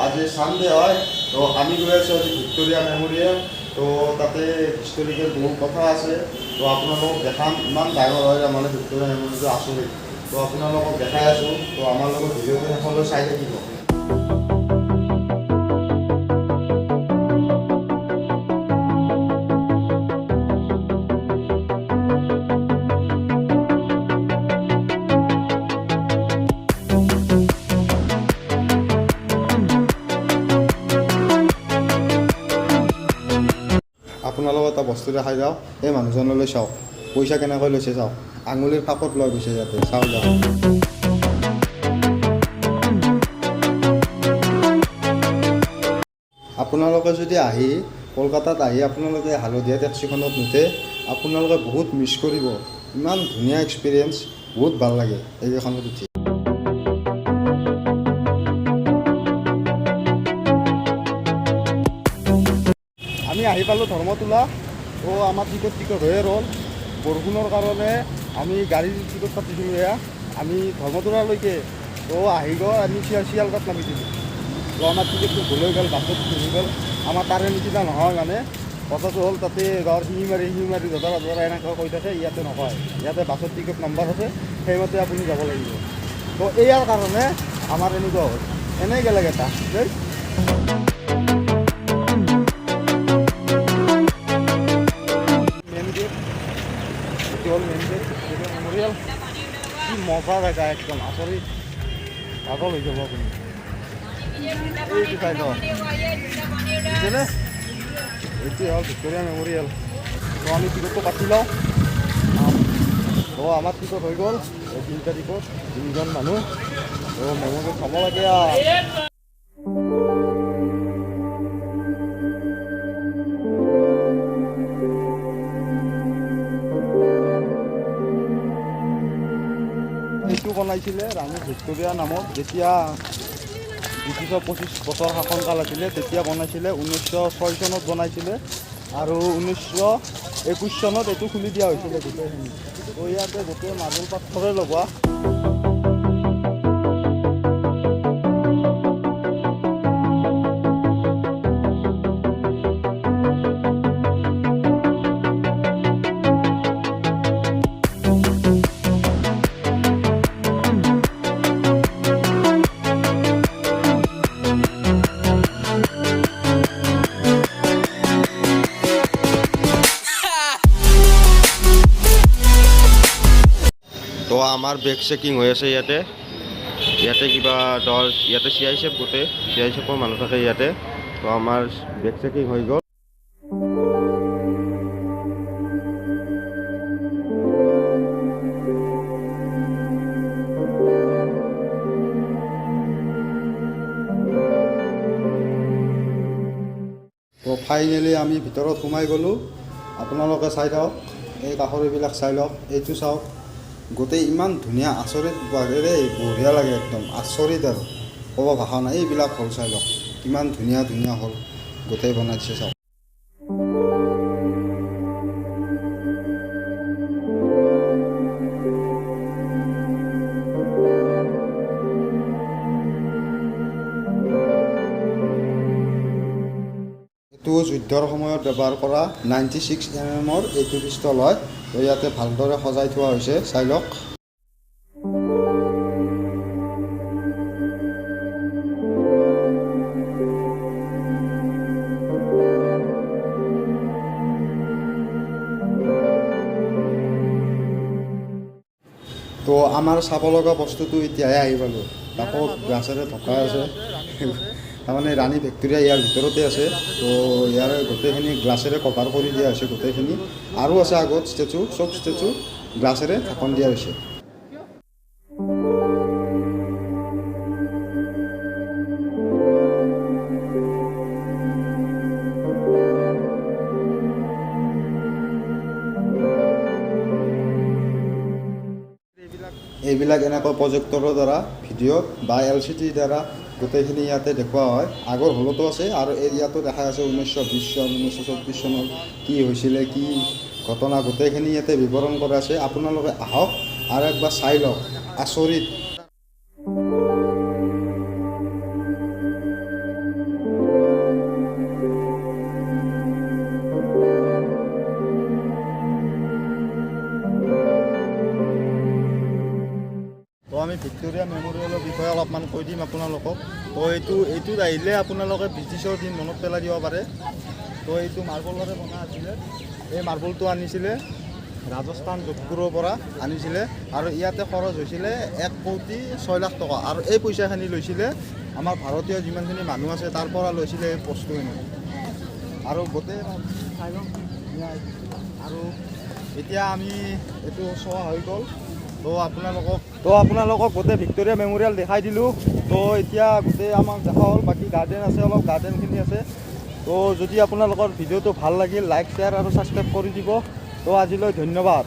আজি সানডে হয়, তো আমি গৈ আছোঁ আজি ভিক্টোৰিয়া মেমৰিয়েল। তো তাতে হিষ্টৰিকেল বহুত কথা আছে। তো আপোনালোকক দেখাম, ইমান ডাঙৰ হয় তাৰমানে ভিক্টোৰিয়া মেমৰিয়েলটো আচৰিত। তো আপোনালোকক দেখাই আছোঁ, তো আমাৰ লগত ভিডিঅ'টো শেষলৈ চাই থাকিব। আপোনালোকক এটা বস্তু দেখাই যাওঁ, এই মানুহজনলৈ চাওক, পইচা কেনেকৈ লৈছে চাওক, আঙুলিৰ ফাকত লৈ গৈছে ইয়াতে, চাওঁ যাওক। আপোনালোকে যদি আহি কলকাতাত আহি আপোনালোকে হালধীয়া টেক্সিখনত নুঠে, আপোনালোকে বহুত মিছ কৰিব। ইমান ধুনীয়া এক্সপিৰিয়েঞ্চ, বহুত ভাল লাগে এইকেইখনত উঠি। আমি আহি পালোঁ ধৰ্মতোলা। তো আমাৰ টিকট হৈয়ে ৰ'ল। বৰষুণৰ কাৰণে আমি গাড়ীৰ টিকট কাটিছিলোঁ এয়া। আমি ধৰ্মতোলালৈকে তো আহি গ'ল, আমি শিয়ালদাত নামিছিলোঁ। তো আমাৰ টিকেটটো ভুল হৈ গ'ল, বাছত ঘূৰি গ'ল। আমাৰ তাৰে নিচিনা নহয় মানে, কথাটো হ'ল তাতে গাঁৱৰ শিঙিমাৰি জোতাৰা এনেকৈ কৈ থাকে, ইয়াতে নকয়। ইয়াতে বাছত টিকেট নম্বৰ আছে, সেইমতে আপুনি যাব লাগিব। তো ইয়াৰ কাৰণে আমাৰ এনেকুৱা হ'ল, এনেই গেলেগ এটা দেই। মেমৰিয়েল কি মজা জেগা, একদম আচৰিত, পাগল হৈ যাব আপুনি। এইটো চাই লওক, বুজিছেনে? এইটোৱে হ'ল ভিক্টোৰিয়া মেমৰিয়েল। তো আমি টিকটটো কাটি লওঁ। তো আমাৰ টিকট হৈ গ'ল, এই 3টা টিকট, 3জন মানুহ। তো মেমৰিয়েল চাব লাগে আৰু। এইটো বনাইছিলে ৰাণী ভিক্টোৰিয়া নামত, যেতিয়া ব্ৰিটিছৰ 25 বছৰ শাসনকাল আছিলে তেতিয়া বনাইছিলে। 1906 চনত বনাইছিলে আৰু 1921 চনত এইটো খুলি দিয়া হৈছিলে গোটেইখিনি। তো ইয়াতে গোটেই মাৰ্বল পাথৰে লগোৱা। তো আমাৰ বেগ চেকিং হৈ আছে ইয়াতে। ইয়াতে কিবা দল, ইয়াতে CISF গোটেই CISFৰ মানুহ থাকে ইয়াতে। তো আমাৰ বেগ চেকিং হৈ গ'ল। তো ফাইনেলি আমি ভিতৰত সোমাই গ'লোঁ। আপোনালোকে চাই থাকক, এই কাষৰ এইবিলাক চাই লওক, এইটো চাওক, গোটেই ইমান ধুনীয়া আচৰিত বাঘেৰে বঢ়িয়া লাগে, একদম আচৰিত আৰু ক'ব ভাষা নাই। এইবিলাক হ'ল চাই লওক, কিমান ধুনীয়া ধুনীয়া হ'ল গোটেই বনাইছে চাওক। এইটো যুদ্ধৰ সময়ত ব্যৱহাৰ কৰা 96 mm এইটো পিষ্টল হয়। তো ইয়াতে ভালদৰে সজাই থোৱা হৈছে, চাই লওক। তো আমাৰ চাব লগা বস্তুটো এতিয়াহে আহি পালোঁ। তাকো গ্লাছেৰে ঢকা আছে। তাৰমানে ৰাণী ভিক্টোৰিয়া ইয়াৰ ভিতৰতে আছে। তো ইয়াৰ গোটেইখিনি গ্লাছেৰে কভাৰ কৰি দিয়া হৈছে গোটেইখিনি। আৰু আছে আগত ষ্টেচু, চব ষ্টেচু গ্লাছেৰে ঢাকন দিয়া হৈছে। এইবিলাক এনেকৈ প্ৰজেক্টৰৰ দ্বাৰা ভিডিঅ' বা LCD দ্বাৰা গোটেইখিনি ইয়াতে দেখুওৱা হয়। আগৰ হলতো আছে আৰু এৰিয়াটো দেখা আছে 1920 চন 1924 চনত কি হৈছিলে, কি ঘটনা, গোটেইখিনি ইয়াতে বিৱৰণ কৰা আছে। আপোনালোকে আহক আৰু একবাৰ চাই লওক, আচৰিত। কৈ দিম আপোনালোকক। তো এইটোত আহিলে আপোনালোকে ব্ৰিটিছৰ দিন মনত পেলাই দিব পাৰে। তো এইটো মাৰ্বলৰে বনা আছিলে। এই মাৰ্বলটো আনিছিলে ৰাজস্থান যোধপুৰৰ পৰা আনিছিলে আৰু ইয়াতে খৰচ হৈছিলে 1,06,00,000 টকা। আৰু এই পইচাখিনি লৈছিলে আমাৰ ভাৰতীয় যিমানখিনি মানুহ আছে তাৰ পৰা লৈছিলে এই বস্তুখিনি। আৰু গোটেই চাই লওক আৰু এতিয়া আমি এইটো চোৱা হৈ গ'ল। তো আপোনালোকক গোটেই ভিক্টৰিয়া মেমৰিয়েল দেখাই দিলোঁ। তো এতিয়া গোটেই আমাক দেখা হ'ল। বাকী গাৰ্ডেন আছে, অলপ গাৰ্ডেনখিনি আছে। তো যদি আপোনালোকৰ ভিডিঅ'টো ভাল লাগিল লাইক শ্বেয়াৰ আৰু ছাবস্ক্ৰাইব কৰি দিব। তো আজিলৈ ধন্যবাদ।